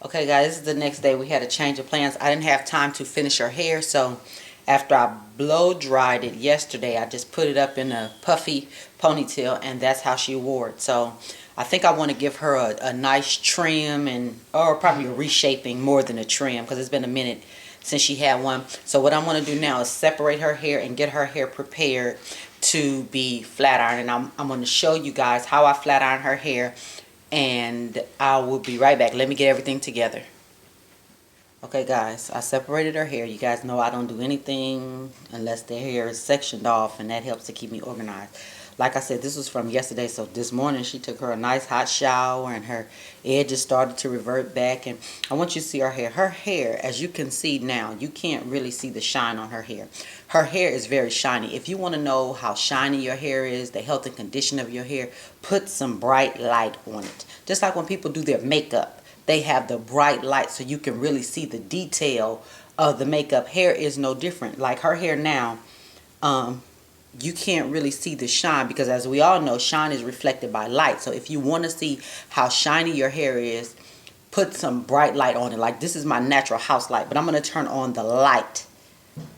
Okay guys, this is the next day. We had a change of plans. I didn't have time to finish her hair, so after I blow dried it yesterday, I just put it up in a puffy ponytail, and that's how she wore it. So I think I want to give her a nice trim, and or probably a reshaping more than a trim, because it's been a minute since she had one. So what I'm going to do now is separate her hair and get her hair prepared to be flat ironed, and I'm going to show you guys how I flat iron her hair, and I will be right back. Let me get everything together. Okay guys, I separated her hair. You guys know I don't do anything unless the hair is sectioned off, and that helps to keep me organized. Like I said, this was from yesterday, so this morning she took her a nice hot shower and her edges started to revert back, and I want you to see her hair. Her hair, as you can see now, you can't really see the shine on her hair. Her hair is very shiny. If you want to know how shiny your hair is, the health and condition of your hair, put some bright light on it. Just like when people do their makeup, they have the bright light so you can really see the detail of the makeup. Hair is no different. Like her hair now, you can't really see the shine, because as we all know, shine is reflected by light. So if you want to see how shiny your hair is, put some bright light on it. Like this is my natural house light, but I'm going to turn on the light,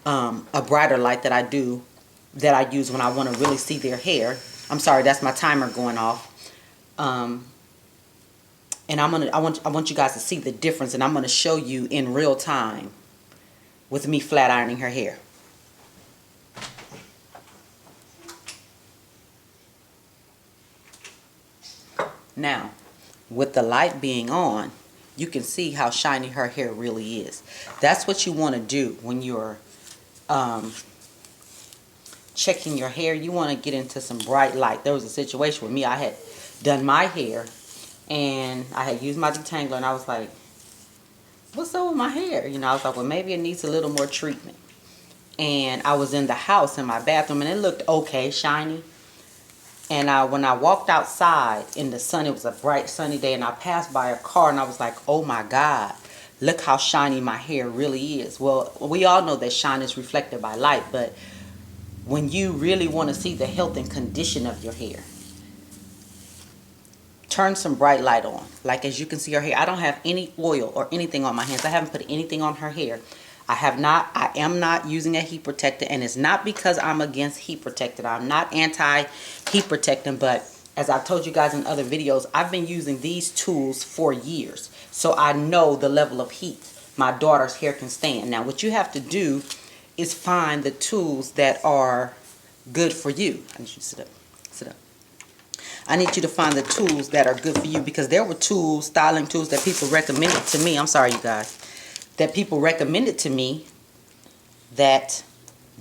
a brighter light that I use when I want to really see their hair. I'm sorry, that's my timer going off. And I want you guys to see the difference, and I'm gonna show you in real time with me flat ironing her hair. Now, with the light being on, you can see how shiny her hair really is. That's what you want to do when you're checking your hair. You want to get into some bright light. There was a situation with me. I had done my hair and I had used my detangler, and I was like, what's up with my hair? You know, I was like, well, maybe it needs a little more treatment. And I was in the house in my bathroom, and it looked okay, shiny. And when I walked outside in the sun, it was a bright sunny day, and I passed by a car, and I was like, oh my God, look how shiny my hair really is. Well, we all know that shine is reflected by light, but when you really want to see the health and condition of your hair, turn some bright light on. Like as you can see her hair, I don't have any oil or anything on my hands. I haven't put anything on her hair. I am not using a heat protector, and it's not because I'm against heat protector. I'm not anti heat protecting, but as I've told you guys in other videos, I've been using these tools for years. So I know the level of heat my daughter's hair can stand. Now what you have to do is find the tools that are good for you. I need you to sit up. Sit up. I need you to find the tools that are good for you, because there were tools, styling tools that people recommended to me. I'm sorry, you guys. That people recommended to me that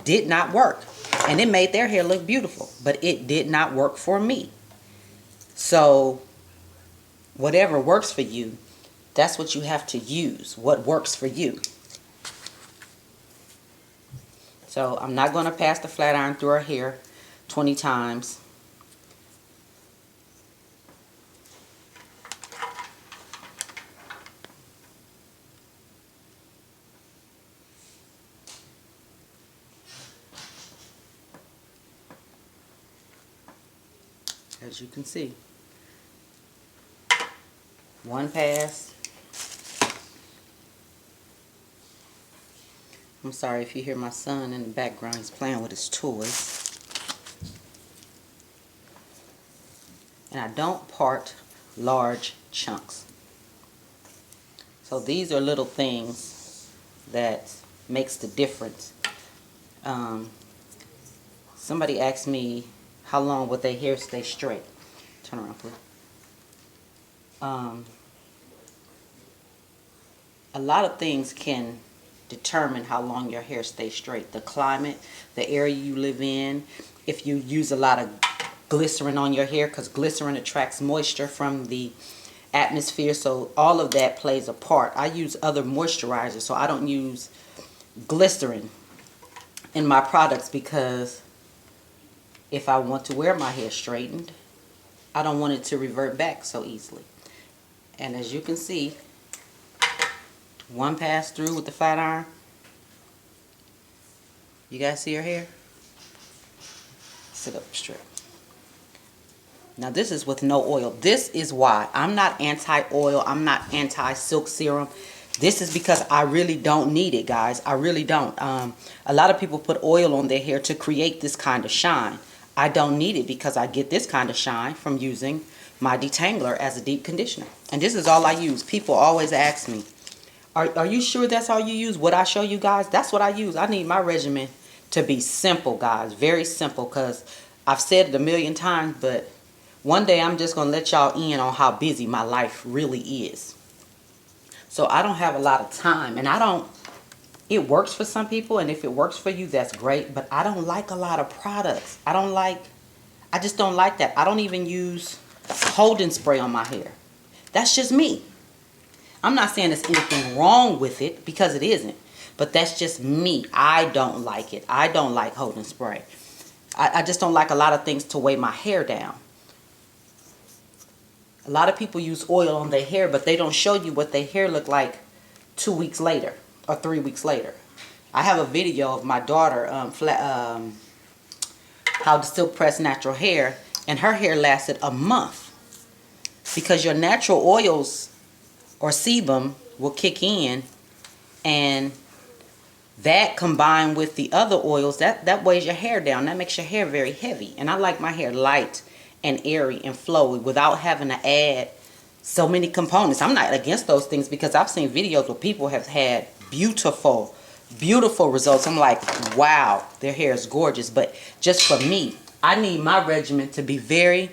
did not work. And it made their hair look beautiful, but it did not work for me. So whatever works for you, that's what you have to use. What works for you. So I'm not going to pass the flat iron through her hair 20 times. As you can see, one pass. I'm sorry if you hear my son in the background. He's playing with his toys. And I don't part large chunks. So these are little things that makes the difference. Somebody asked me how long would their hair stay straight. Turn around, please. A lot of things can determine how long your hair stays straight. The climate, the area you live in, if you use a lot of glycerin on your hair, because glycerin attracts moisture from the atmosphere, so all of that plays a part. I use other moisturizers, so I don't use glycerin in my products, because if I want to wear my hair straightened, I don't want it to revert back so easily. And as you can see, one pass through with the flat iron. You guys see her hair? Sit up straight. Now this is with no oil. This is why I'm not anti-oil. I'm not anti-silk serum. This is because I really don't need it, guys. I really don't. A lot of people put oil on their hair to create this kind of shine. I don't need it because I get this kind of shine from using my detangler as a deep conditioner. And this is all I use. People always ask me, are you sure that's all you use? What I show you guys, that's what I use. I need my regimen to be simple, guys. Very simple, because I've said it a million times, but one day I'm just going to let y'all in on how busy my life really is. So I don't have a lot of time, and it works for some people, and if it works for you, that's great, but I don't like a lot of products. I just don't like that. I don't even use holding spray on my hair. That's just me. I'm not saying there's anything wrong with it, because it isn't. But that's just me. I don't like it. I don't like holding spray. I just don't like a lot of things to weigh my hair down. A lot of people use oil on their hair, but they don't show you what their hair look like 2 weeks later or 3 weeks later. I have a video of my daughter how to silk press natural hair, and her hair lasted a month, because your natural oils or sebum will kick in, and that combined with the other oils, that weighs your hair down. That makes your hair very heavy. And I like my hair light and airy and flowy without having to add so many components. I'm not against those things, because I've seen videos where people have had beautiful, beautiful results. I'm like, wow, their hair is gorgeous. But just for me, I need my regimen to be very,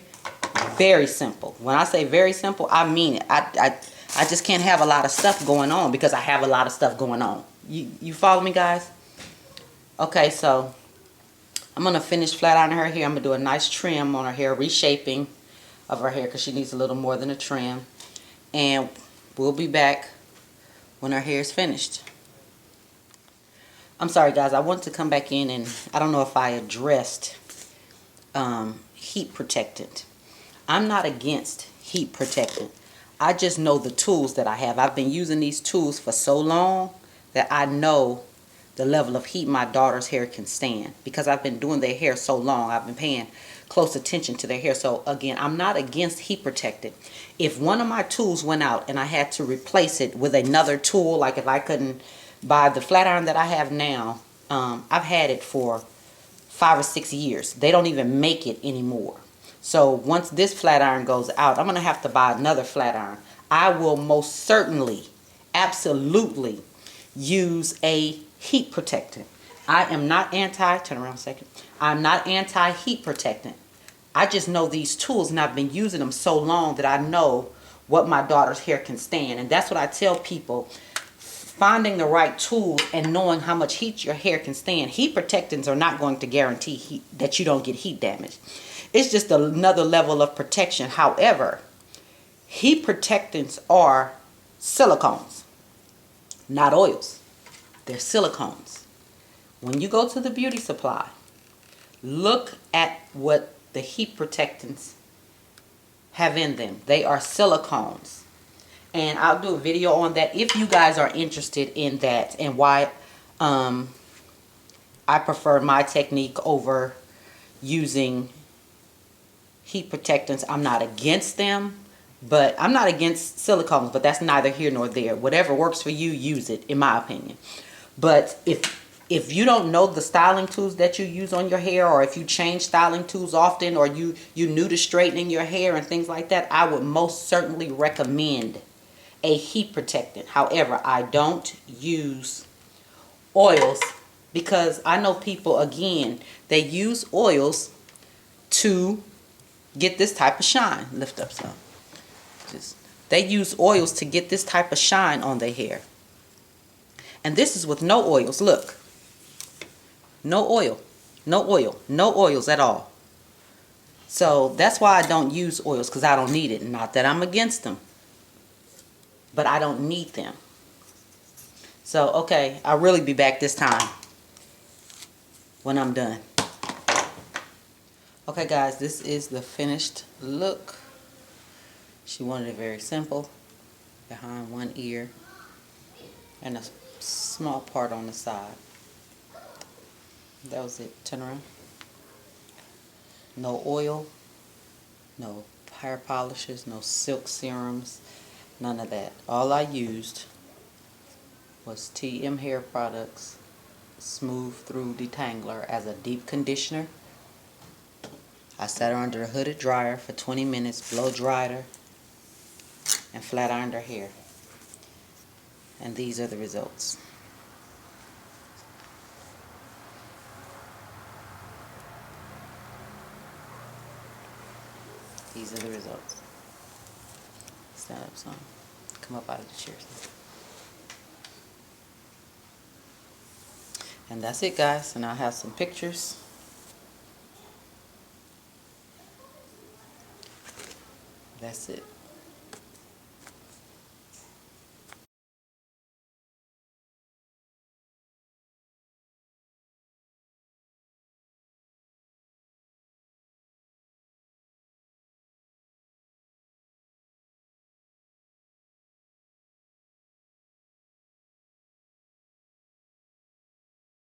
very simple. When I say very simple, I mean it. I just can't have a lot of stuff going on, because I have a lot of stuff going on. You follow me, guys? Okay, so I'm going to finish flat ironing her hair. I'm going to do a nice trim on her hair, reshaping of her hair, because she needs a little more than a trim. And we'll be back when her hair is finished. I'm sorry, guys. I want to come back in, and I don't know if I addressed heat protectant. I'm not against heat protectant. I just know the tools that I have. I've been using these tools for so long that I know the level of heat my daughter's hair can stand, because I've been doing their hair so long. I've been paying close attention to their hair. So again, I'm not against heat protectant. If one of my tools went out and I had to replace it with another tool, like if I couldn't buy the flat iron that I have now, I've had it for 5 or 6 years. They don't even make it anymore. So once this flat iron goes out, I'm going to have to buy another flat iron. I will most certainly, absolutely use a heat protectant. I am not turn around a second. I'm not anti-heat protectant. I just know these tools, and I've been using them so long that I know what my daughter's hair can stand. And that's what I tell people. Finding the right tools and knowing how much heat your hair can stand. Heat protectants are not going to guarantee that you don't get heat damage. It's just another level of protection. However, heat protectants are silicones, not oils. They're silicones. When you go to the beauty supply, look at what the heat protectants have in them. They are silicones. And I'll do a video on that if you guys are interested in that, and why I prefer my technique over using heat protectants. I'm not against them, but I'm not against silicones, but that's neither here nor there. Whatever works for you, use it, in my opinion. But if you don't know the styling tools that you use on your hair, or if you change styling tools often, or you new to straightening your hair and things like that, I would most certainly recommend a heat protectant. However, I don't use oils, because I know people, again, they use oils to get this type of shine. Lift up some. They use oils to get this type of shine on their hair. And this is with no oils. Look. No oil. No oil. No oils at all. So that's why I don't use oils, because I don't need it. Not that I'm against them, but I don't need them. So, okay, I'll really be back this time when I'm done. Okay, guys, this is the finished look. She wanted it very simple, behind one ear and a small part on the side. That was it. Turn around. No oil, No hair polishes, no silk serums, none of that. All I used was TM Hair Products Smooth Thru Detangler as a deep conditioner. I set her under a hooded dryer for 20 minutes, blow dried her, and flat ironed her hair. And these are the results. These are the results. Stand up some. Come up out of the chair. And that's it, guys. And I'll have some pictures. That's it.